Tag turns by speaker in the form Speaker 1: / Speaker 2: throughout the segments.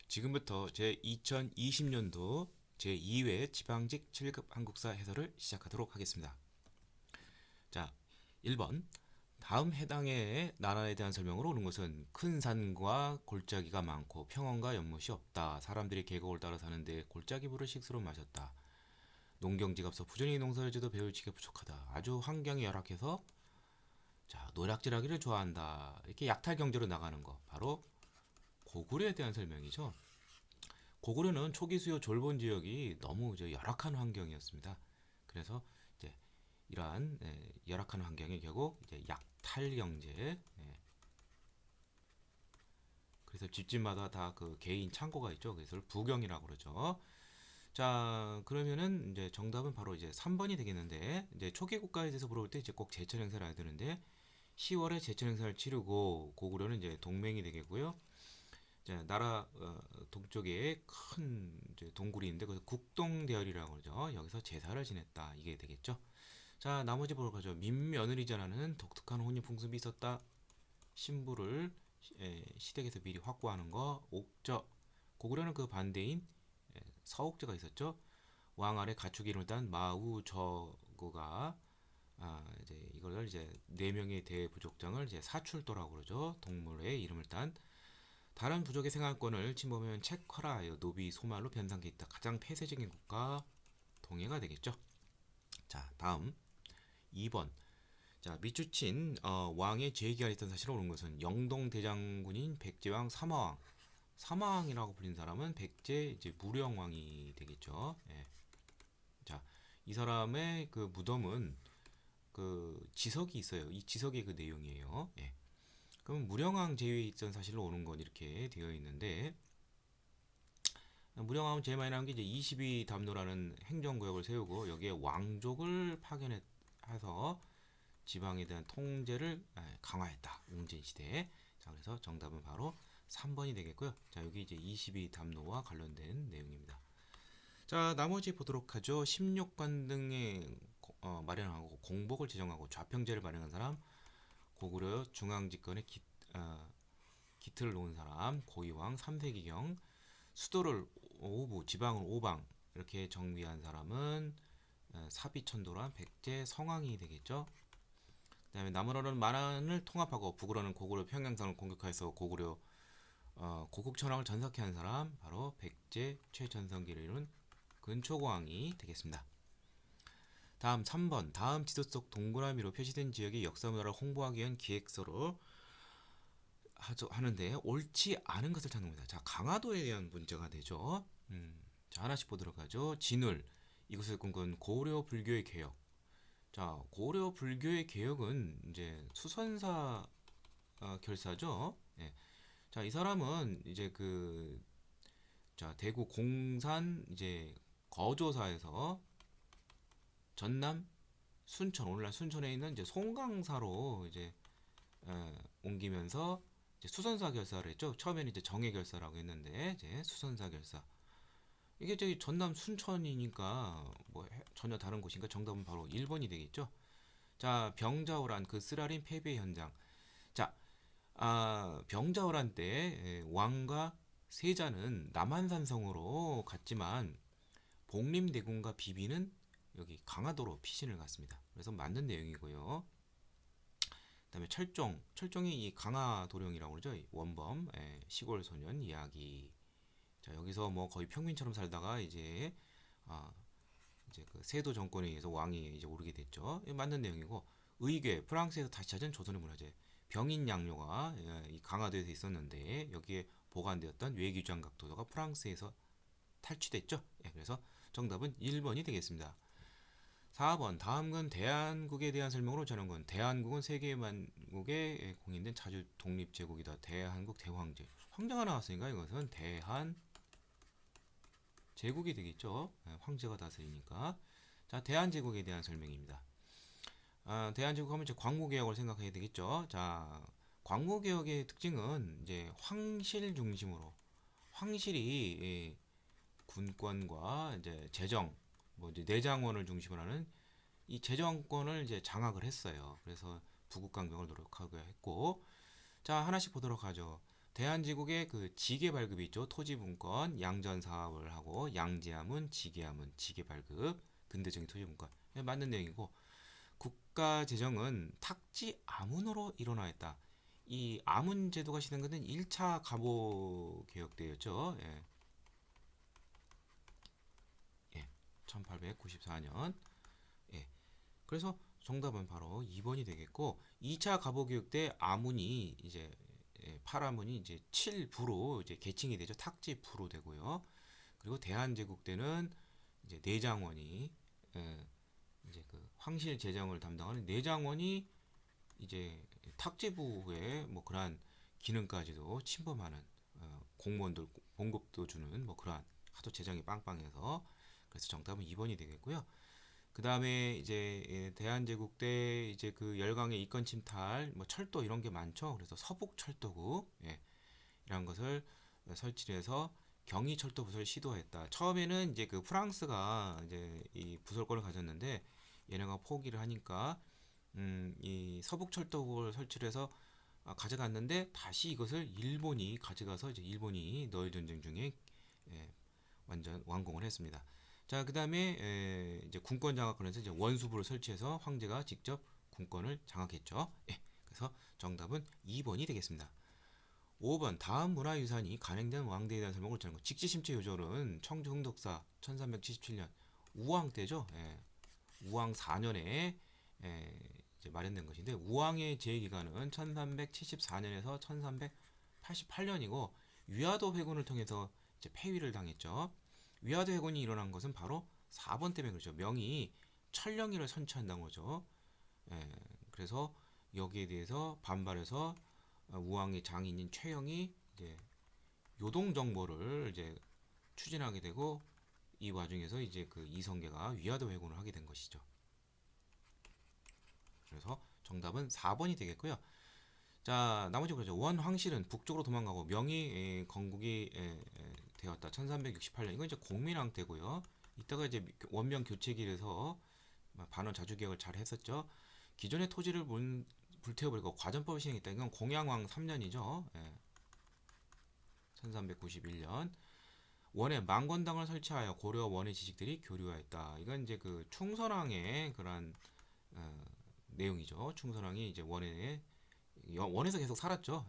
Speaker 1: 지금부터 제 2020년도 제2회 지방직 7급 한국사 해설을 시작하도록 하겠습니다. 자, 1번. 다음 해당의 나라에 대한 설명으로 오는 것은 큰 산과 골짜기가 많고 평원과 연못이 없다. 사람들이 계곡을 따라 사는데 골짜기 물을 식수로 마셨다. 농경지가 없어 부지런히 농사를 지어도 배울 지가 부족하다. 아주 환경이 열악해서 노략질하기를 좋아한다. 이렇게 약탈 경제로 나가는 거. 바로 고구려에 대한 설명이죠. 고구려는 초기 수요 졸본 지역이 너무 이제 열악한 환경이었습니다. 그래서 이제 이러한 열악한 환경에 결국 이제 약탈 경제, 그래서 집집마다 다 그 개인 창고가 있죠. 그래서 부경이라고 그러죠. 자, 그러면은 이제 정답은 바로 이제 3번이 되겠는데, 이제 초기 국가에 대해서 물어볼 때 이제 꼭 제철 행사를 해야 되는데 10월에 제철 행사를 치르고 고구려는 이제 동맹이 되겠고요. 자, 나라 동쪽에 큰 이제 동굴이 있는데 그래서 국동 대열이라고 그러죠. 여기서 제사를 지냈다. 이게 되겠죠. 자, 나머지 보러 가죠. 민며느리자라는 독특한 혼인 풍습이 있었다. 신부를 시댁에서 미리 확보하는 거. 옥저. 고구려는 그 반대인 서옥저가 있었죠. 왕 아래 가축 이름을 딴 마우저고가 이제 이걸 이제 네 명의 대부족장을 이제 사출도라고 그러죠. 동물의 이름을 딴 다른 부족의 생활권을 침범하면 책화라하여 노비 소말로 변상케 있다. 가장 폐쇄적인 국가 동해가 되겠죠. 자, 다음 2번. 자, 미추친 왕의 제기가 있던 사실을 오는 것은 영동 대장군인 백제왕 사마왕. 사마왕이라고 불린 사람은 백제 이제 무령왕이 되겠죠. 예. 자, 이 사람의 그 무덤은 그 지석이 있어요. 이 지석의 그 내용이에요. 예. 그럼 무령왕 제위에 있던 사실로 오는 건 이렇게 되어 있는데 무령왕은 제일 많이 나온 게 이제 22 담로라는 행정구역을 세우고 여기에 왕족을 파견해서 지방에 대한 통제를 강화했다. 웅진 시대에. 자, 그래서 정답은 바로 3번이 되겠고요. 자, 여기 이제 22 담로와 관련된 내용입니다. 자, 나머지 보도록 하죠. 16관 등의 마련하고 공복을 제정하고 좌평제를 마련한 사람, 고구려 중앙집권의 기틀을 놓은 사람, 고이왕 3세기경, 수도를 오부, 지방을 오방 이렇게 정비한 사람은 사비천도란 백제 성왕이 되겠죠. 그다음에 남으로는 만안을 통합하고 북으로는 고구려 평양성을 공격해서 고구려 고국천왕을 전삭케 한 사람 바로 백제 최전성기를 이룬 근초고왕이 되겠습니다. 다음 3번. 다음 지도 속 동그라미로 표시된 지역의 역사 문화를 홍보하기 위한 기획서로 하는데 옳지 않은 것을 찾는 겁니다. 자, 강화도에 대한 문제가 되죠. 자, 하나씩 보도록 하죠. 진울. 이것을 꿈꾼 고려 불교의 개혁. 자, 고려 불교의 개혁은 이제 수선사 결사죠. 예. 자, 이 사람은 이제 대구 공산 이제 거조사에서 전남 순천, 오늘날 순천에 있는 이제 송강사로 이제 옮기면서 이제 수선사 결사를 했죠. 처음에는 이제 정예 결사라고 했는데 이제 수선사 결사. 이게 저기 전남 순천이니까 뭐 전혀 다른 곳인가? 정답은 바로 1번이 되겠죠. 자, 병자호란 그 쓰라린 패배 현장. 자, 병자호란 때 왕과 세자는 남한산성으로 갔지만 복림대군과 비비는 여기 강화도로 피신을 갔습니다. 그래서 맞는 내용이고요. 그다음에 철종이 이 강화도령이라고 그러죠. 원범 시골 소년 이야기. 자, 여기서 뭐 거의 평민처럼 살다가 아, 이제 그 세도 정권에 의해서 왕이 이제 오르게 됐죠. 맞는 내용이고 의궤 프랑스에서 다시 찾은 조선의 문화재 병인 양료가 이 강화도에서 있었는데 여기에 보관되었던 외규장각 도서가 프랑스에서 탈취됐죠. 그래서 정답은 1번이 되겠습니다. 4번 다음은 대한국에 대한 설명으로 전한 대한국은 세계만국의 공인된 자주 독립제국이다. 대한국 대황제 황제가 나왔으니까 이것은 대한 제국이 되겠죠. 황제가 다스리니까. 자, 대한제국에 대한 설명입니다. 대한제국 하면 이제 광무개혁을 생각해야 되겠죠. 자, 광무개혁의 특징은 이제 황실 중심으로 황실이 군권과 이제 재정, 뭐 이제 내장원을 중심으로 하는 이 재정권을 이제 장악을 했어요. 그래서 부국강병을 노력하게 했고, 자, 하나씩 보도록 하죠. 대한제국의 그 지계 발급이 있죠. 토지분권, 양전 사업을 하고 양제하문, 지계하문, 지계 발급, 근대적인 토지분권 맞는 내용이고 국가 재정은 탁지 아문으로 일어나였다. 이 아문 제도가 시행된 것은 1차 갑오 개혁 때였죠. 예. 예. 1894년. 예. 그래서 정답은 바로 2번이 되겠고 2차 갑오 개혁 때 아문이 이제 파라문이 이제 7부로 이제 계층이 되죠. 탁지부로 되고요. 그리고 대한제국 때는 이제 내장원이 이제 그 황실 재정을 담당하는 내장원이 이제 탁지부의 뭐 그러한 기능까지도 침범하는 공무원들 봉급도 주는 뭐 그러한 하도 재정이 빵빵해서 그래서 정답은 2번이 되겠고요. 그 다음에 이제 대한제국 때 이제 그 열강의 이권 침탈, 뭐 철도 이런 게 많죠. 그래서 서북철도국 이런 것을 설치해서 경의철도부설 시도했다. 처음에는 이제 그 프랑스가 이제 이 부설권을 가졌는데 얘네가 포기를 하니까 이 서북철도국을 설치를 해서 가져갔는데 다시 이것을 일본이 가져가서 이제 일본이 너일 전쟁 중에 완전 완공을 했습니다. 자, 그다음에 이제 군권 장악권에서 이제 원수부를 설치해서 황제가 직접 군권을 장악했죠. 그래서 정답은 2번이 되겠습니다. 5번 다음 문화유산이 간행된 왕대에 대한 설명을 짜는 것. 직지심체 요절은 청주 흥덕사 1377년 우왕 때죠. 우왕 4년에 이제 마련된 것인데 우왕의 제기간은 1374년에서 1388년이고 위화도 회군을 통해서 이제 폐위를 당했죠. 위화도 회군이 일어난 것은 바로 4번 때문에 그렇죠. 명이 천령이를 선취한다는 거죠. 그래서 여기에 대해서 반발해서 우왕의 장인인 최영이 이제 요동 정보를 이제 추진하게 되고 이 와중에서 이제 그 이성계가 위화도 회군을 하게 된 것이죠. 그래서 정답은 4번이 되겠고요. 자, 나머지 그렇죠. 원황실은 북쪽으로 도망가고 명이 건국이 되었다. 1368년. 이건 이제 공민왕 때고요. 이따가 이제 원명 교체기에서 반원 자주개혁을 잘 했었죠. 기존의 토지를 불태워버리고 과전법을 시행했다. 이건 공양왕 3년이죠. 1391년. 원에 망건당을 설치하여 고려 원의 지식들이 교류하였다. 이건 이제 그 충선왕의 그런 내용이죠. 충선왕이 이제 원에서 계속 살았죠.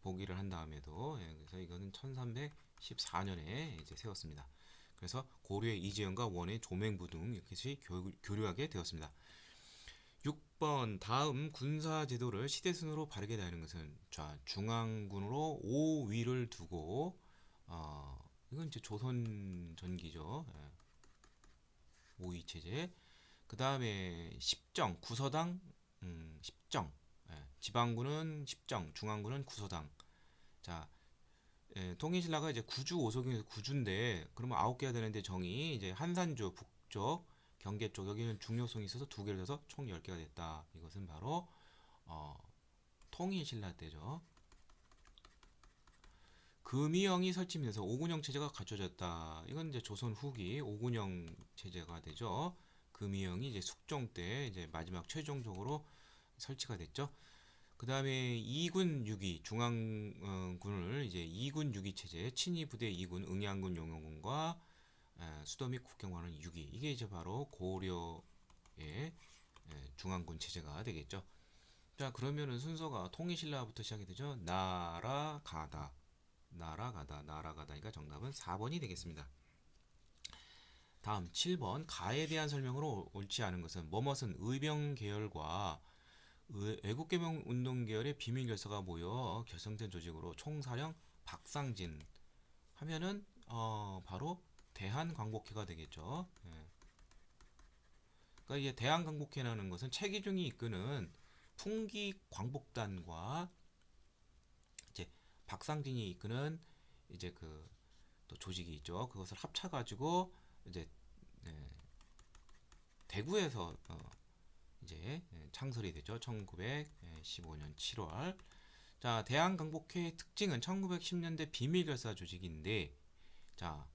Speaker 1: 복위를 한 다음에도 그래서 이거는 1314년에 이제 세웠습니다. 그래서 고려의 이재영과 원의 조맹부 등 이렇게 교류하게 되었습니다. 6번 다음 군사 제도를 시대순으로 바르게 다니는 것은 자 중앙군으로 5위를 두고 이건 이제 조선 전기죠. 5위 체제. 그 다음에 십정 구서당 10정 지방군은 10정 중앙군은 구서당. 자 통일신라가 이제 구주 오소경에서 구주인데 그러면 9개가 되는데 정이 이제 한산주 북쪽 경계 쪽 여기는 중요성이 있어서 2개를 해서 총 10개가 됐다. 이것은 바로 통일신라 때죠. 금이영이 설치면서 오군영 체제가 갖춰졌다. 이건 이제 조선 후기 오군영 체제가 되죠. 금이영이 이제 숙종 때 이제 마지막 최종적으로 설치가 됐죠. 그 다음에 2군 6위 중앙군을 이제 2군 6위 체제 친위 부대 2군 응양군 용영군과 수도 및 국경관은 6위 이게 이제 바로 고려의 중앙군 체제가 되겠죠. 자 그러면은 순서가 통일신라부터 시작이 되죠. 나라가다 나라가다니까 정답은 4번이 되겠습니다. 다음 7번 가에 대한 설명으로 옳지 않은 것은 뭐뭇은 의병 계열과 애국개명 운동 계열의 비밀 결사가 모여 결성된 조직으로 총사령 박상진 하면은 바로 대한광복회가 되겠죠. 그러니까 이게 대한광복회라는 것은 최기중이 이끄는 풍기광복단과 이제 박상진이 이끄는 이제 그 또 조직이 있죠. 그것을 합쳐가지고 이제 대구에서 이제 창설이 되죠. 1915년 7월. 자, 대한광복회의 특징은 1910년대 비밀결사 조직인데, 자,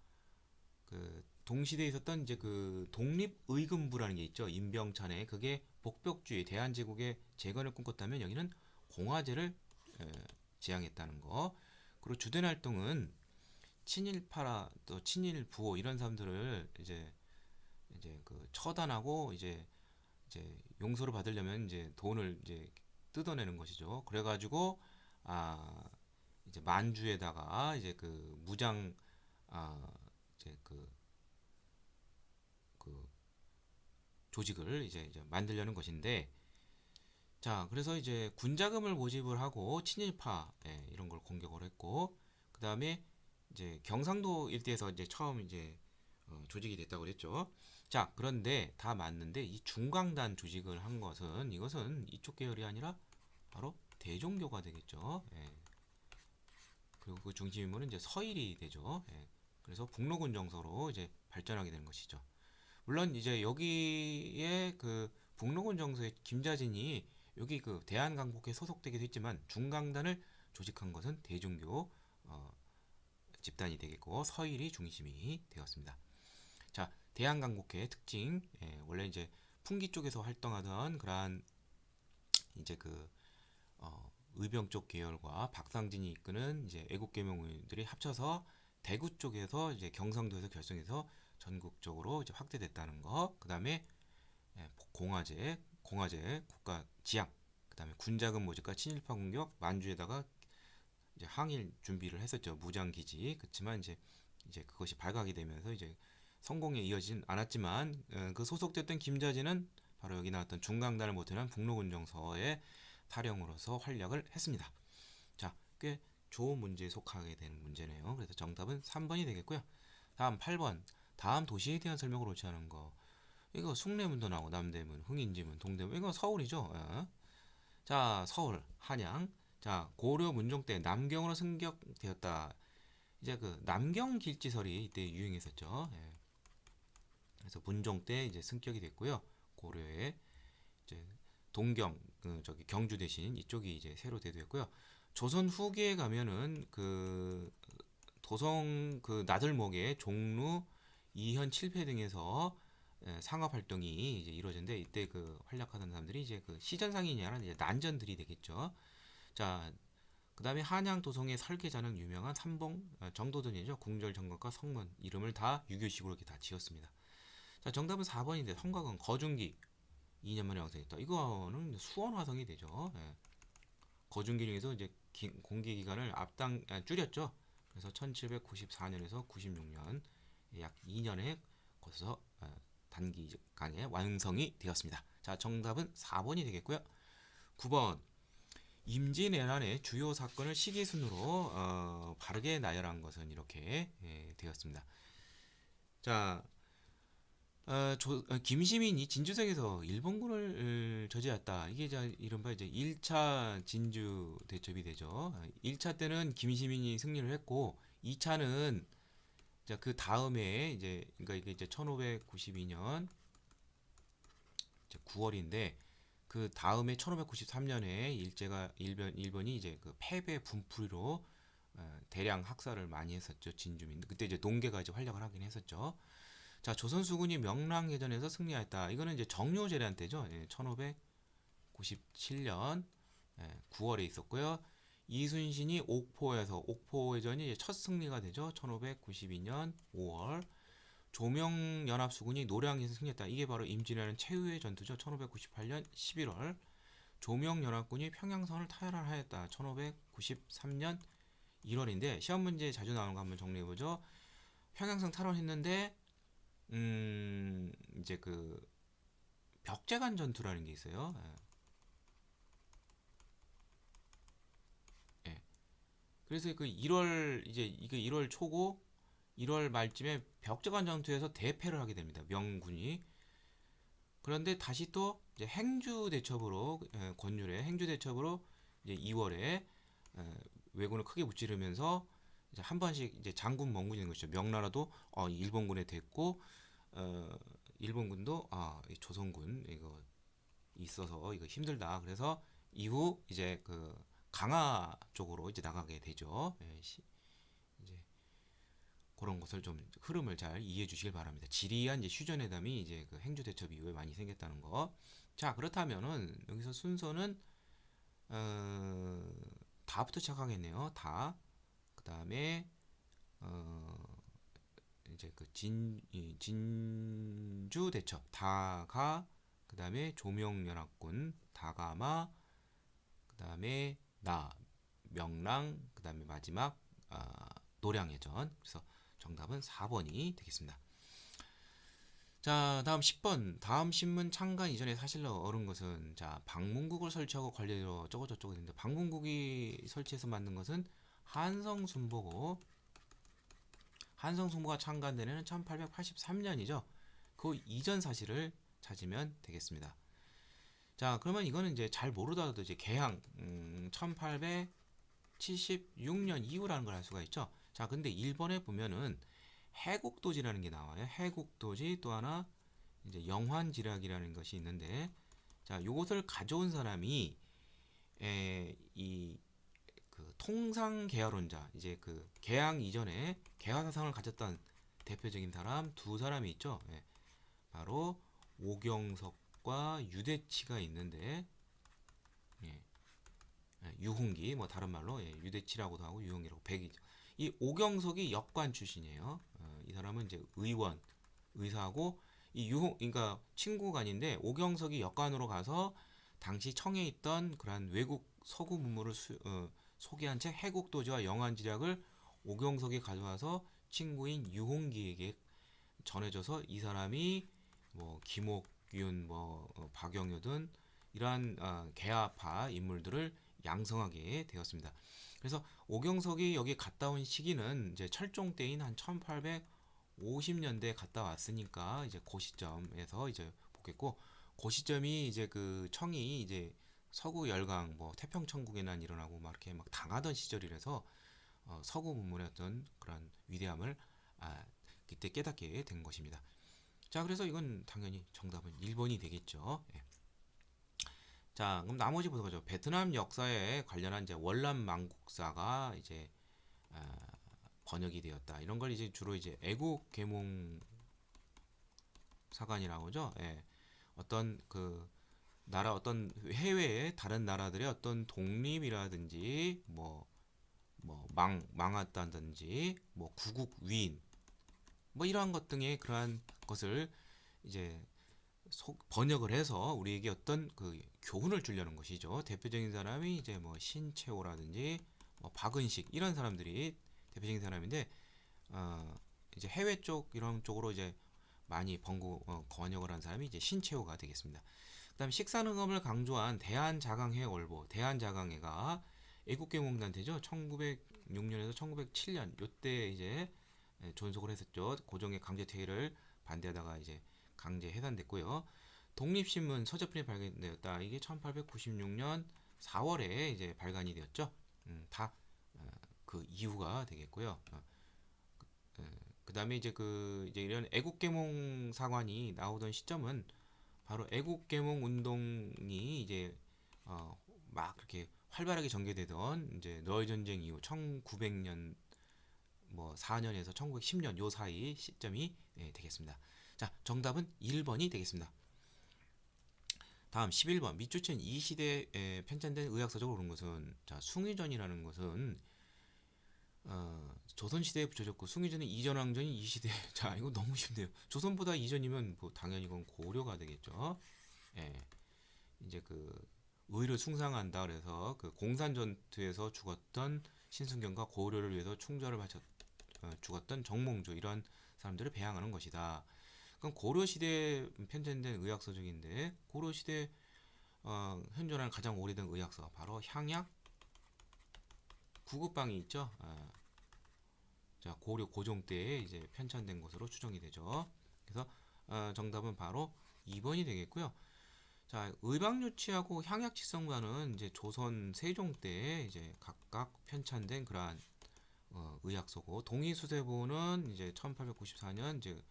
Speaker 1: 그 동시대에 있었던 이제 그 독립의금부라는 게 있죠. 임병찬의 그게 복벽주의 대한제국의 재건을 꿈꿨다면 여기는 공화제를 지향했다는 거. 그리고 주된 활동은 친일파라 또 친일 부호 이런 사람들을 이제 그 처단하고 이제 용서를 받으려면 이제 돈을 이제 뜯어내는 것이죠. 그래가지고 아 이제 만주에다가 이제 그 무장 아 이제 그 조직을 이제 만들려는 것인데, 자 그래서 이제 군자금을 모집을 하고 친일파 이런 걸 공격을 했고, 그 다음에 이제 경상도 일대에서 이제 처음 이제 조직이 됐다고 그랬죠. 자 그런데 다 맞는데 이 중강단 조직을 한 것은 이것은 이쪽 계열이 아니라 바로 대종교가 되겠죠. 그리고 그 중심 인물은 이제 서일이 되죠. 그래서 북로군 정서로 이제 발전하게 되는 것이죠. 물론 이제 여기에 그 북로군 정서의 김자진이 여기 그 대한강복회에 소속되기도 했지만 중강단을 조직한 것은 대종교 집단이 되겠고 서일이 중심이 되었습니다. 자, 대한강복회 특징, 원래 이제 풍기 쪽에서 활동하던 그러한 이제 그 의병 쪽 계열과 박상진이 이끄는 이제 애국계명들이 합쳐서 대구 쪽에서 이제 경상도에서 결성해서 전국적으로 이제 확대됐다는 거. 그 다음에 공화제 국가 지향. 그 다음에 군자금 모집과 친일파 공격, 만주에다가 이제 항일 준비를 했었죠. 무장기지. 그렇지만 이제 그것이 발각이 되면서 이제 성공에 이어지진 않았지만 그 소속됐던 김자진은 바로 여기 나왔던 중강단을 모태한 북로군정서의 사령으로서 활약을 했습니다. 자, 꽤 좋은 문제에 속하게 되는 문제네요. 그래서 정답은 3번이 되겠고요. 다음 8번. 다음 도시에 대한 설명을 옳지 않은 거. 이거 숭례문도 나오고 남대문, 흥인지문, 동대문. 이거 서울이죠. 자, 서울, 한양. 자, 고려 문종 때 남경으로 승격되었다. 이제 그 남경 길지설이 이때 유행했었죠. 그래서 문종 때 이제 승격이 됐고요. 고려에 이제 동경 저기 경주 대신 이쪽이 이제 새로 대두했고요. 조선 후기에 가면은 그 도성 그 나들목의 종로, 이현, 칠패 등에서 상업 활동이 이제 이루어졌는데, 이때 그 활약하던 사람들이 이제 그 시전상인이 아니라 이제 난전들이 되겠죠. 자, 그다음에 한양 도성의 설계자는 유명한 삼봉 정도전이죠. 궁절 정각과 성문 이름을 다 유교식으로 이렇게 다 지었습니다. 자, 정답은 4번인데 성곽은 거중기 2년 만에 완성했다. 이거는 수원 화성이 되죠. 거중기 중에서 이제 공개 기간을 줄였죠. 그래서 1794년에서 96년 약 2년에 거기서 단기간에 완성이 되었습니다. 자, 정답은 4번이 되겠고요. 9번. 임진왜란의 주요 사건을 시기순으로 바르게 나열한 것은 이렇게 되었습니다. 자, 김시민이 진주성에서 일본군을 저지했다. 이게 이른바 이제 1차 진주 대첩이 되죠. 1차 때는 김시민이 승리를 했고, 2차는 그 다음에 이제 그러니까 이게 이제 1592년 9월인데, 그 다음에 1593년에 일본이 이제 그 패배 분풀이로 대량 학살을 많이 했었죠. 진주민. 그때 이제 농계가 이제 활약을 하긴 했었죠. 자, 조선 수군이 명랑해전에서 승리했다. 이거는 이제 정묘제란 때죠. 1597년 9월에 있었고요. 이순신이 옥포해전이 첫 승리가 되죠. 1592년 5월. 조명연합수군이 노량에서 승리했다. 이게 바로 임진왜란 최후의 전투죠. 1598년 11월. 조명연합군이 평양선을 탈환하였다. 1593년 1월인데 시험 문제에 자주 나오는 거 한번 정리해보죠. 평양선 탈환했는데 이제 그 벽제간 전투라는 게 있어요. 예. 그래서 그 1월 이제 이게 1월 초고 1월 말쯤에 벽제간 전투에서 대패를 하게 됩니다. 명군이. 그런데 다시 또 이제 행주 대첩으로 권율의 행주 대첩으로 이제 2월에 왜군을 크게 무찌르면서 이제 한 번씩 이제 장군 멍군이는 것이죠. 명나라도 일본군에 됐고 일본군도 이 조선군 이거 있어서 이거 힘들다. 그래서 이후 이제 그 강화 쪽으로 이제 나가게 되죠. 이제 그런 것을 좀 흐름을 잘 이해해 주시길 바랍니다. 지리한 이제 휴전회담이 이제 그 행주 대첩 이후에 많이 생겼다는 거. 자, 그렇다면은 여기서 순서는 다부터 시작하겠네요. 다. 그다음에 이제 그 진주 대첩 다가, 그다음에 조명연합군 다가마, 그다음에 나 명랑, 그다음에 마지막 노량해전. 그래서 정답은 4번이 되겠습니다. 자, 다음 10번. 다음 신문 창간 이전에 사실로 어른 것은, 자, 방문국을 설치하고 관리로 저거저쩌고 있는데, 방문국이 설치해서 만든 것은 한성순보고, 한성순보가 창간된 해는 1883년이죠. 그 이전 사실을 찾으면 되겠습니다. 자, 그러면 이거는 이제 잘 모르더라도 이제 개항 1876년 이후라는 걸 알 수가 있죠. 자, 근데 1번에 보면은 해국도지라는 게 나와요. 해국도지, 또 하나 이제 영환지략이라는 것이 있는데, 자, 요것을 가져온 사람이 이 그 통상 개화론자, 이제 그 개항 이전에 개화 사상을 가졌던 대표적인 사람 두 사람이 있죠. 예, 바로 오경석과 유대치가 있는데, 예, 유홍기, 뭐 다른 말로 유대치라고도 하고 유홍기라고, 백이죠. 이 오경석이 역관 출신이에요. 이 사람은 이제 의원, 의사하고, 이 유홍, 그러니까 친구가 아닌데, 오경석이 역관으로 가서 당시 청에 있던 그러한 외국 서구 문물을 소개한 책 해국도지와 영환지략을 오경석이 가져와서 친구인 유홍기에게 전해져서, 이 사람이 뭐 김옥균, 뭐 박영효 등 이러한 개화파 인물들을 양성하게 되었습니다. 그래서 오경석이 여기 갔다 온 시기는 이제 철종 때인 한 1850년대 갔다 왔으니까, 이제 그 시점에서 이제 보겠고, 그 시점이 이제 그 청이 이제 서구 열강, 뭐 태평천국의 난 일어나고 막 이렇게 막 당하던 시절이라서 서구 문물의 어떤 그런 위대함을 그때 깨닫게 된 것입니다. 자, 그래서 이건 당연히 정답은 1번이 되겠죠. 예. 자, 그럼 나머지 보죠. 베트남 역사에 관련한 이제 월남망국사가 이제 번역이 되었다. 이런 걸 이제 주로 이제 애국 계몽 사관이라고 하죠. 예. 어떤 그 나라, 어떤 해외의 다른 나라들의 어떤 독립이라든지 뭐 망했다든지 뭐 구국 위인, 뭐 이러한 것 등의 그러한 것을 이제 번역을 해서 우리에게 어떤 그 교훈을 주려는 것이죠. 대표적인 사람이 이제 뭐 신채호라든지 뭐 박은식, 이런 사람들이 대표적인 사람인데, 이제 해외 쪽 이런 쪽으로 이제 많이 번역을 한 사람이 이제 신채호가 되겠습니다. 그다음에 식사능엄을 강조한 대한자강회 월보, 대한자강회가 애국계몽단체죠. 1906년에서 1907년 요때 이제 존속을 했었죠. 고종의 강제퇴위를 반대하다가 이제 강제 해산됐고요. 독립신문 서적편이 발견되었다. 이게 1896년 4월에 이제 발간이 되었죠. 다 그 이유가 되겠고요. 그다음에 이제 이제 이런 애국계몽 사관이 나오던 시점은 바로 애국계몽 운동이 이제 막 그렇게 활발하게 전개되던 이제 러일 전쟁 이후 1900년 뭐 4년에서 1910년 요 사이 시점이 되겠습니다. 자, 정답은 1번이 되겠습니다. 다음 11번. 미추천 이 시대에 편찬된 의학서적으로 옳은 것은, 자, 숭의전이라는 것은 조선시대에 붙여졌고, 숭의전은 이전왕전이 이 시대. 자, 이거 너무 쉽네요. 조선보다 이전이면 뭐 당연히 이건 고려가 되겠죠. 예. 이제 그 의를 숭상한다 그래서 그 공산 전투에서 죽었던 신순경과 고려를 위해서 충절을 바쳐 죽었던 정몽주, 이런 사람들을 배양하는 것이다. 그럼 고려 시대에 편찬된 의학서적인데, 고려 시대 현존하는 가장 오래된 의학서 바로 향약 구급방이 있죠. 자, 고려 고종 때에 이제 편찬된 것으로 추정이 되죠. 그래서 정답은 바로 2번이 되겠고요. 자, 의방유치하고 향약치성과는 이제 조선 세종 때 이제 각각 편찬된 그러한 의학서고, 동의수세보는 이제 1894년 이제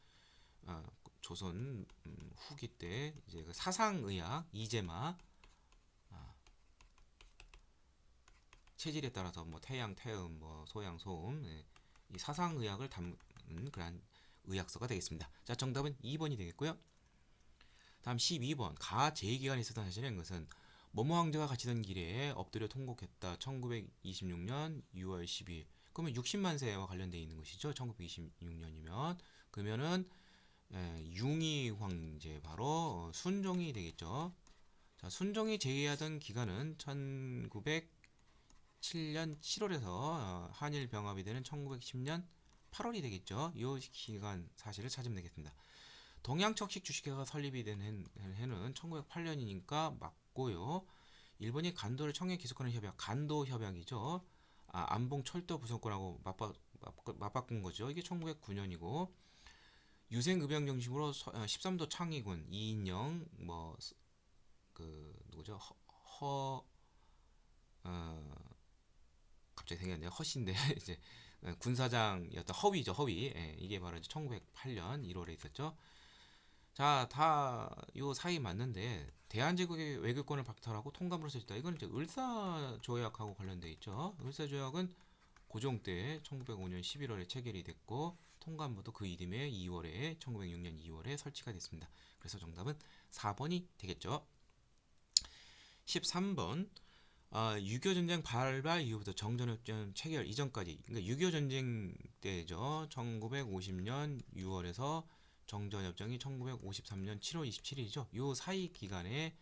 Speaker 1: 조선 후기 때 이제 그 사상의학 이재마, 체질에 따라서 뭐 태양, 태음, 뭐 소양, 소음, 이 사상의학을 담은 그러한 의학서가 되겠습니다. 자, 정답은 2번이 되겠고요. 다음 12번. 가 제2기관에 있었던 사실인 것은, 뭐뭐 황제가 갇히던 길에 엎드려 통곡했다. 1926년 6월 12일. 그러면 60만 세와 관련되어 있는 것이죠. 1926년이면 그러면은 융희 황제 바로 순종이 되겠죠. 자, 순종이 제위하던 기간은 1907년 7월에서 한일 병합이 되는 1910년 8월이 되겠죠. 이 기간 사실을 찾으면 되겠습니다. 동양척식 주식회가 설립이 된 해는 1908년이니까 맞고요. 일본이 간도를 청해 기속하는 협약, 간도 협약이죠. 안봉 철도 부속권하고 맞바꾼 거죠. 이게 1909년이고 유생의병 정식으로 13도 창의군 이인영 뭐 그 누구죠? 허 어, 갑자기 생각이 안 나요. 허신데 이제 군사장이었던 허위죠. 허위. 예, 이게 바로 1908년 1월에 있었죠. 자, 다 요 사이 맞는데 대한제국의 외교권을 박탈하고 통감으로 써졌다. 이건 이제 을사조약하고 관련돼 있죠. 을사조약은 고종 때 1905년 11월에 체결이 됐고 통감부도 그 이듬해 2월에 1906년 2월에 설치가 됐습니다. 그래서 정답은 4번이 되겠죠. 13번 6.25 전쟁 발발 이후부터 정전협정 체결 이전까지 그러니까 6.25 전쟁 때죠. 1950년 6월에서 정전협정이 1953년 7월 27일이죠. 요 사이 기간에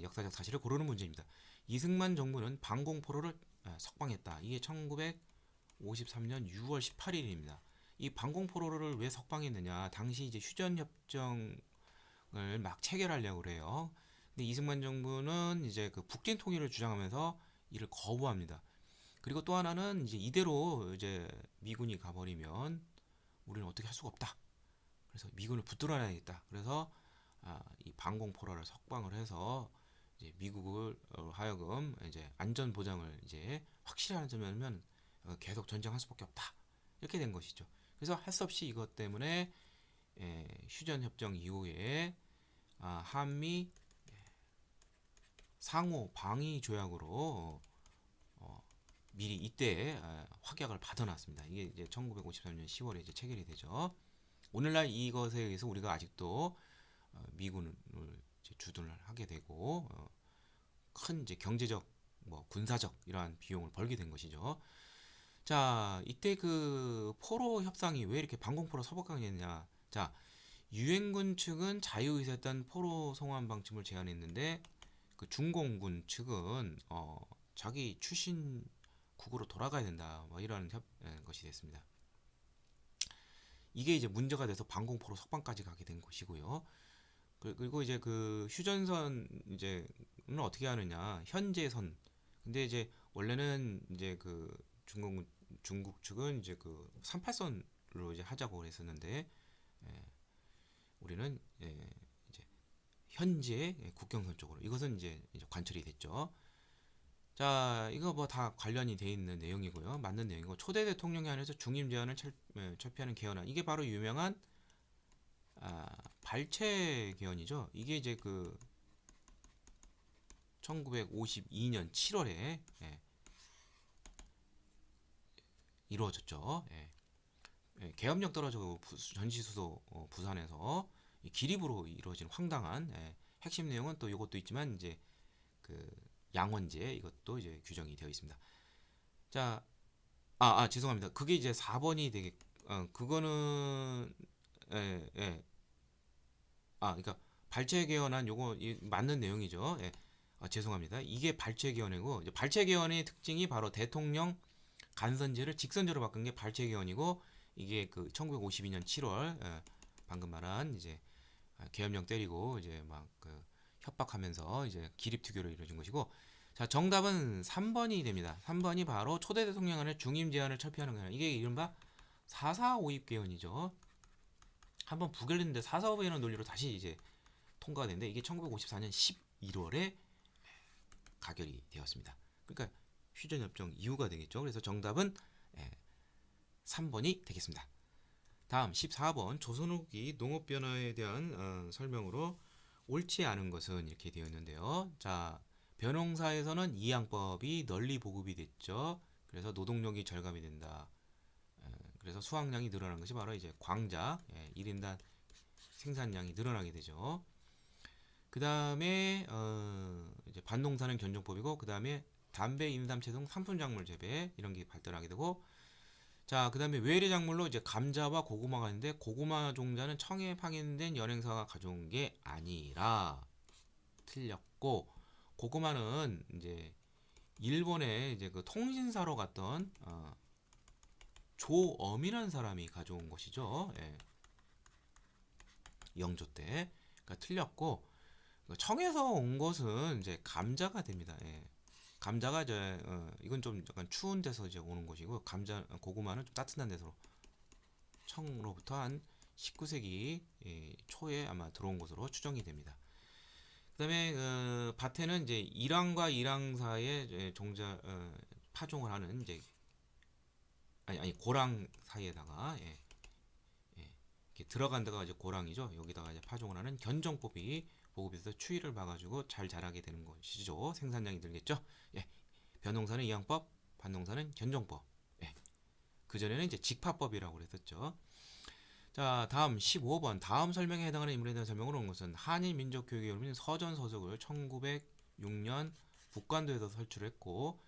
Speaker 1: 역사적 사실을 고르는 문제입니다. 이승만 정부는 방공포로를 석방했다. 이게 1953년 6월 18일입니다. 이 방공포로를 왜 석방했느냐? 당시 이제 휴전협정을 막 체결하려고 그래요. 근데 이승만 정부는 이제 그 북진 통일을 주장하면서 이를 거부합니다. 그리고 또 하나는 이제 이대로 이제 미군이 가버리면 우리는 어떻게 할 수가 없다. 그래서 미군을 붙들어내야겠다. 그래서 이 방공포로를 석방을 해서 이제 미국을 하여금 이제 안전 보장을 이제 확실히 하려면 계속 전쟁할 수밖에 없다. 이렇게 된 것이죠. 그래서 할 수 없이 이것 때문에 휴전 협정 이후에 한미 상호 방위 조약으로 미리 이때 확약을 받아놨습니다. 이게 이제 1953년 10월에 이제 체결이 되죠. 오늘날 이것에 의해서 우리가 아직도 미군을 이제 주둔을 하게 되고 큰 이제 경제적 뭐 군사적 이러한 비용을 벌게 된 것이죠. 자, 이때 그 포로 협상이 왜 이렇게 방공포로 서복강했냐? 자, 유엔군 측은 자유의사에 따른 포로 송환 방침을 제안했는데 그 중공군 측은 자기 출신 국으로 돌아가야 된다. 뭐 이런 것이 됐습니다. 이게 이제 문제가 돼서 방공포로 석방까지 가게 된 것이고요. 그리고 이제 그 휴전선 이제는 어떻게 하느냐? 현재선. 근데 이제 원래는 이제 그 중국 측은 이제 그 38선으로 이제 하자고 했었는데 우리는 이제 현재 국경선 쪽으로 이것은 이제 관철이 됐죠. 자, 이거 뭐 다 관련이 돼 있는 내용이고요. 맞는 내용이고 초대 대통령에 한해서 중임 제한을 철폐하는 개헌안. 이게 바로 유명한 발췌 개헌이죠. 이게 이제 그 1952년 7월에 이루어졌죠. 계엄령 떨어져 전시수도 부산에서 기립으로 이루어진 황당한 핵심 내용은 또 이것도 있지만 이제 그 양원제 이것도 이제 규정이 되어 있습니다. 자, 죄송합니다. 그게 이제 4번이 되게 그거는 예. 그러니까 발췌 개헌안 요거 맞는 내용이죠. 예. 죄송합니다. 이게 발췌 개헌이고 이제 발췌 개헌의 특징이 바로 대통령 간선제를 직선제로 바꾼 게 발췌 개헌이고 이게 그 1952년 7월 방금 말한 이제 계엄령 때리고 이제 막 그 협박하면서 이제 기립투교로 이루어진 것이고 자 정답은 3번이 됩니다. 3번이 바로 초대 대통령안의 중임 제한을 철폐하는 거예요. 이게 이른바 4.4 5입 개헌이죠. 한번 부결했는데 4.4 5입 논리로 다시 이제 통과가 됐는데 이게 1954년 11월에 가결이 되었습니다. 그러니까 휴전협정 이후가 되겠죠. 그래서 정답은 3번이 되겠습니다. 다음 14번 조선 후기 농업 변화에 대한 설명으로 옳지 않은 것은 이렇게 되어 있는데요. 자, 벼농사에서는 이양법이 널리 보급이 됐죠. 그래서 노동력이 절감이 된다. 그래서 수확량이 늘어난 것이 바로 이제 광자 1인당 생산량이 늘어나게 되죠. 그 다음에 이제 반농사는 견종법이고, 그 다음에 담배, 인삼, 채송, 산품작물 재배 이런 게 발달하게 되고, 자, 그 다음에 외래 작물로 이제 감자와 고구마가 있는데, 고구마 종자는 청에 파견된 연행사가 가져온 게 아니라 틀렸고, 고구마는 이제 일본에 이제 그 통신사로 갔던 조엄이라는 사람이 가져온 것이죠. 예, 영조 때. 그러니까 틀렸고, 청에서 온 것은 이제 감자가 됩니다. 예. 감자가 이제 이건 좀 약간 추운 데서 이제 오는 것이고, 감자 고구마는 좀 따뜻한 데서 청으로부터 한 19세기 초에 아마 들어온 것으로 추정이 됩니다. 그다음에 밭에는 이제 이랑과 이랑 사이에 이제 종자 파종을 하는 이제 아니 고랑 사이에다가 이렇게 들어간 데가 이제 고랑이죠. 여기다가 이제 파종을 하는 견종법이 보급에서 추위를 봐가지고 잘 자라게 되는 것이죠. 생산량이 늘겠죠. 예, 벼농사는 이양법, 밭농사는 견종법. 예, 그 전에는 이제 직파법이라고 그랬었죠. 자, 다음 15번. 다음 설명에 해당하는 인물에 대한 설명을 온 것은 한일 민족 교육의 이름인 서전 서적을 1906년 북관도에서 설출했고,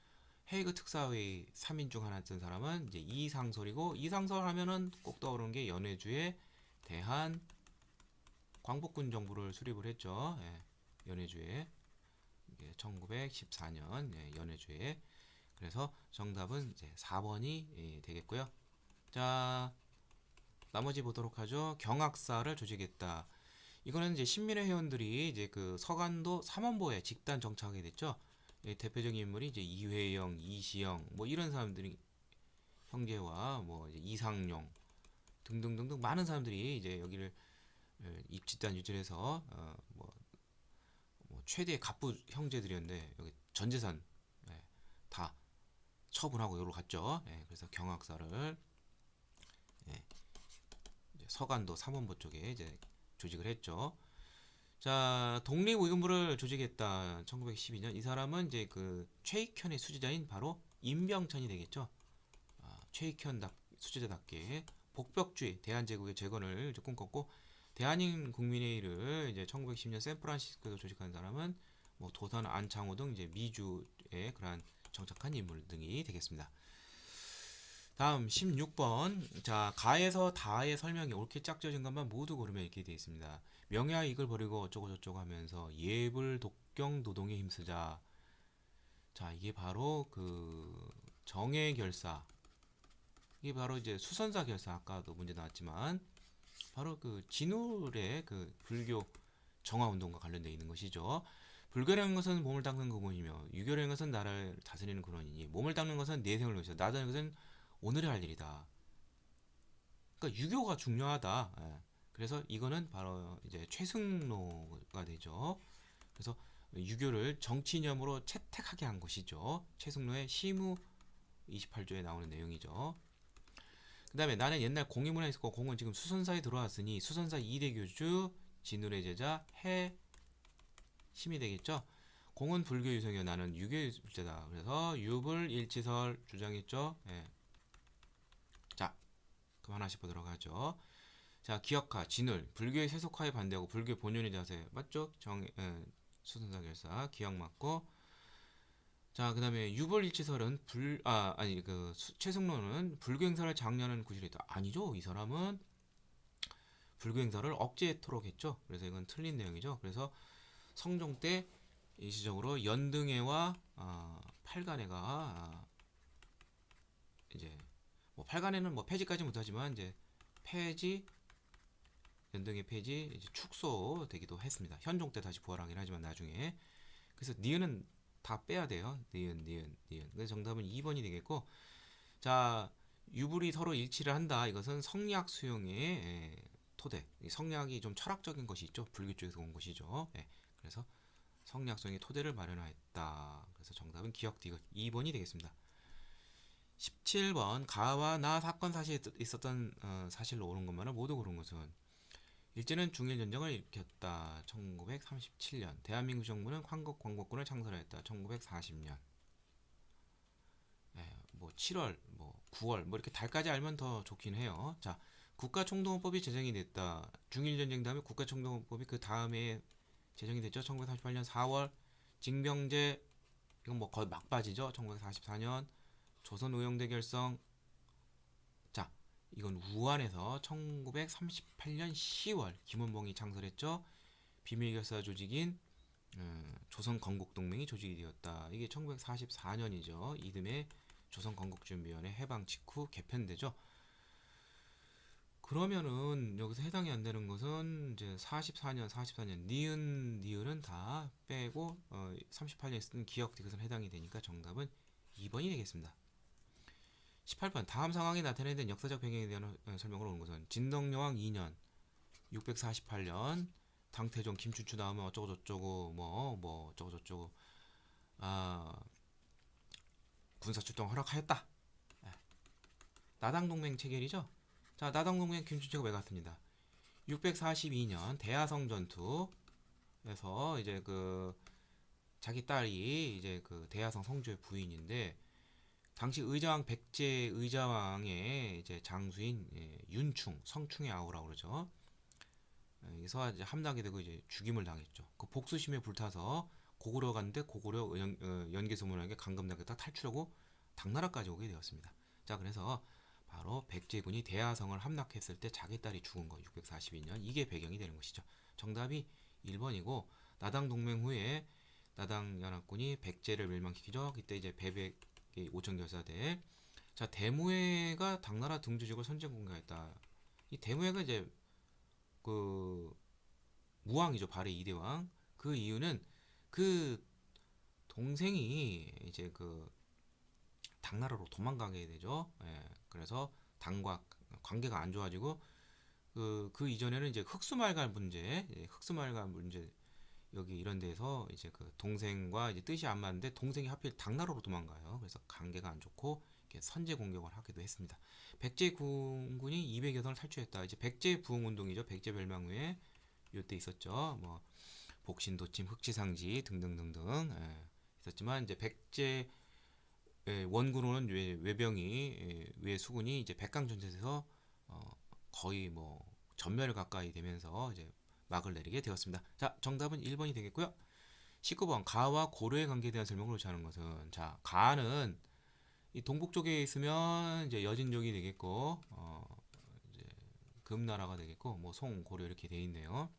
Speaker 1: 헤이그 특사회의 3인 중 하나였던 사람은 이제 이상설이고, 이상설 하면은 꼭 떠오르는 게 연해주의 대한 광복군 정부를 수립을 했죠. 예, 연해주의 1914년 연해주의. 그래서 정답은 이제 4번이 되겠고요. 자, 나머지 보도록 하죠. 경악사를 조직했다. 이거는 이제 신민회 회원들이 이제 그 서간도 삼원보에 집단 정착하게 됐죠. 대표적인 인물이 이제 이회영, 이시영 뭐 이런 사람들이 형제와 뭐 이제 이상용 등등등등 많은 사람들이 이제 여기를 입집단 유지해서 뭐 최대의 갑부 형제들이었는데 여기 전 재산 다 처분하고 여기로 갔죠. 그래서 경악사를 이제 서간도 삼원보 쪽에 이제 조직을 했죠. 자, 독립의금부를 조직했다. 1912년. 이 사람은 이제 그 최익현의 수지자인 바로 임병천이 되겠죠. 최익현 수지자답게 복벽주의 대한제국의 재건을 이제 꿈꿨고, 대한인 국민회의를 이제 1910년 샌프란시스코에서 조직한 사람은 뭐 도산 안창호 등 이제 미주에 그러한 정착한 인물 등이 되겠습니다. 다음 16번. 자, 가에서 다의 설명이 옳게 짝져진 것만 모두 고르면 이렇게 되어 있습니다. 명예와 이익을 버리고 어쩌고 저쩌고 하면서 예불 독경 노동에 힘쓰자. 자, 이게 바로 그 정의 결사. 이게 바로 이제 수선사 결사. 아까도 문제 나왔지만 바로 그 진울의 그 불교 정화 운동과 관련되어 있는 것이죠. 불교라는 것은 몸을 닦는 근원이며, 유교라는 것은 나라를 다스리는 근원이니, 몸을 닦는 것은 내생을 위해서, 나다는 것은 오늘의 할 일이다. 그러니까 유교가 중요하다. 예. 그래서 이거는 바로 이제 최승로가 되죠. 그래서 유교를 정치 이념으로 채택하게 한 것이죠. 최승로의 시무 28조에 나오는 내용이죠. 그 다음에 나는 옛날 공인문화에 있었고, 공은 지금 수선사에 들어왔으니 수선사 2대 교주 진울의 제자 해심이 되겠죠. 공은 불교 유성이요, 나는 유교 유자다. 그래서 유불 일치설 주장했죠. 예. 자, 그럼 하나씩 보도록 하죠. 자, 기역하, 진울, 불교의 세속화에 반대하고 불교 본연의 자세 맞죠? 수선사 결사 기역 맞고. 자, 그다음에 유불일치설은 최승로는 불교 행사를 장려하는 구실이다. 아니죠. 이 사람은 불교 행사를 억제토록 했죠. 그래서 이건 틀린 내용이죠. 그래서 성종 때 일시적으로 연등회와 팔간회가 이제 뭐 팔간회는 뭐 폐지까지 못하지만 이제 폐지 연등회 폐지 이제 축소되기도 했습니다. 현종 때 다시 부활하긴 하지만 나중에. 그래서 니은은 다 빼야 돼요. 니은. 그래서 정답은 2번이 되겠고, 자, 유불이 서로 일치를 한다. 이것은 성리학 수용의 토대. 성리학이 좀 철학적인 것이 있죠. 불교 쪽에서 온 것이죠. 그래서 성리학 수용의 토대를 마련하였다. 그래서 정답은 기역 디귿 2번이 되겠습니다. 17번. 가와 나 사건 사실에 있었던 사실로 옳은 것만을 모두 고른 것은 일제는 중일전쟁을 일으켰다. 1937년. 대한민국 정부는 한국 광복군을 창설하였다. 1940년. 뭐 7월, 뭐 9월, 뭐 이렇게 달까지 알면 더 좋긴 해요. 자, 국가총동원법이 제정이 됐다. 중일전쟁 다음에 국가총동원법이 그 다음에 제정이 됐죠. 1938년 4월. 징병제, 이건 뭐 거의 막바지죠. 1944년 조선의용대 결성. 자, 이건 우한에서 1938년 10월 김원봉이 창설했죠. 비밀결사 조직인 조선건국동맹이 조직이 되었다. 이게 1944년이죠. 이듬해 조선건국준비위원회 해방 직후 개편되죠. 그러면은 여기서 해당이 안 되는 것은 이제 44년 니은은 다 빼고 38년에 쓴 기억 디귿은 해당이 되니까 정답은 2번이 되겠습니다. 18번 다음 상황이 나타내는 역사적 배경에 대한 설명으로 온 것은 진덕여왕 2년 648년 당태종 김춘추 나오면 어쩌고저쩌고 뭐 어쩌고저쩌고 군사출동 허락하였다. 나당동맹 체결이죠. 자, 나당동맹 김춘추가 왜 갔습니다. 642년 대하성 전투에서 이제 그 자기 딸이 이제 그 대하성 성주의 부인인데 당시 의자왕 백제 의자왕의 이제 장수인 윤충 성충의 아우라고 그러죠. 여기서 이제 함락이 되고 이제 죽임을 당했죠. 그 복수심에 불타서 고구려 갔는데 고구려 연개소문에게 감금당했다 탈출하고 당나라까지 오게 되었습니다. 자, 그래서 바로 백제군이 대하성을 함락했을 때 자기 딸이 죽은 거 642년 이게 배경이 되는 것이죠. 정답이 1번이고 나당 동맹 후에 나당 연합군이 백제를 멸망시키죠. 그때 이제 배백의 오천결사대. 자, 대무해가 당나라 등주지역을 선제 공격했다. 이 대무해가 이제 그 무왕이죠. 발해 이대왕. 그 이유는 그 동생이 이제 그 당나라로 도망가게 되죠. 예, 그래서 당과 관계가 안 좋아지고 그 이전에는 이제 흑수말갈 문제 여기 이런 데서 이제 그 동생과 이제 뜻이 안 맞는데 동생이 하필 당나라로 도망가요. 그래서 관계가 안 좋고 이렇게 선제 공격을 하기도 했습니다. 백제 군군이 200여 선을 탈출했다. 이제 백제 부흥 운동이죠. 백제 멸망 후에 이때 있었죠. 뭐 복신, 도침, 흑지상지 등등등등 있었지만 이제 백제 원군으로는 외병이 외수군이 이제 백강전투에서 거의 뭐 전멸 가까이 되면서 이제 막을 내리게 되었습니다. 자, 정답은 1번이 되겠고요. 19번 가와 고려의 관계에 대한 설명을 요청하는 것은 자, 가는 이 동북 쪽에 있으면 이제 여진족이 되겠고 이제 금나라가 되겠고 뭐 송, 고려 이렇게 돼 있네요.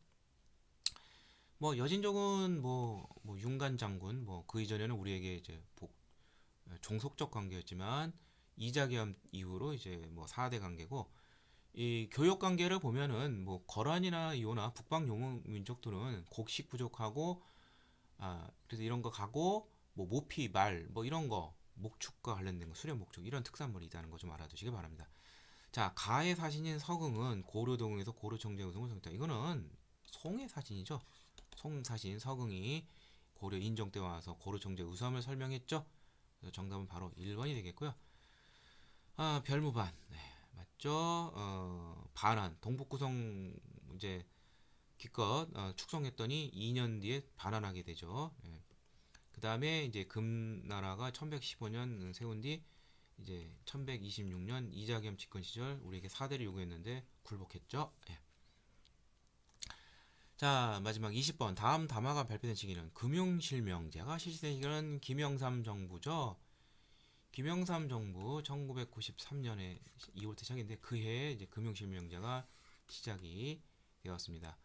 Speaker 1: 뭐 여진족은 뭐 윤관 장군 뭐 그 이전에는 우리에게 이제 종속적 관계였지만 이자겸 이후로 이제 뭐 4대 관계고 이 교역 관계를 보면은 뭐 거란이나 이오나 북방 용흥 민족들은 곡식 부족하고 그래서 이런 거 가고 뭐 모피 말 뭐 이런 거 목축과 관련된 거 수렵 목축 이런 특산물이 있다는 거 좀 알아두시기 바랍니다. 자, 가의 사신인 서긍은 고려동에서 고려청제 우승을 성했다. 이거는 송의 사신이죠. 송 사신 서긍이 고려 인정 때 와서 고려청제 우수함을 설명했죠. 그래서 정답은 바로 1번이 되겠고요. 별무반. 네, 맞죠? 반환. 동북구성 이제 기껏 축성했더니 2년 뒤에 반환하게 되죠. 예. 그 다음에 이제 금나라가 1115년 세운 뒤 이제 1126년 이자겸 집권 시절 우리에게 사대를 요구했는데 굴복했죠. 예. 자, 마지막 20번. 다음 담화가 발표된 시기는 금융실명제가 실시된 시기는 김영삼 정부죠. 김영삼 정부 1993년에 2월부터 시작인데 그해 이제 금융실명제가 시작이 되었습니다.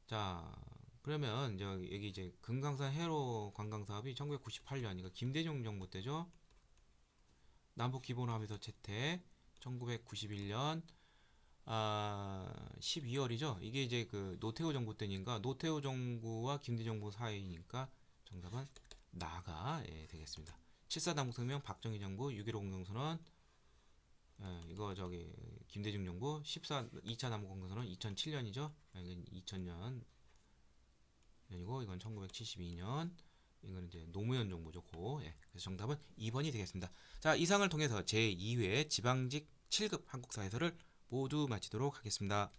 Speaker 1: 자, 그러면 이제 여기 이제 금강산 해로 관광 사업이 1998년, 그러니까 김대중 정부 때죠. 남북 기본합의서 채택 1991년 12월이죠. 이게 이제 그 노태우 정부 때니까 노태우 정부와 김대중 정부 사이니까 정답은 나가 되겠습니다. 7.4 남북성명 박정희 정부 6.15 공동선언 이거 저기 김대중 정부 2차 남북공동선언 2007년이죠. 이건 2000년 년이고 이건 1972년 이거는 이제 노무현 정부죠. 그래서 정답은 2번이 되겠습니다. 자, 이상을 통해서 제2회 지방직 7급 한국사에서를 모두 마치도록 하겠습니다.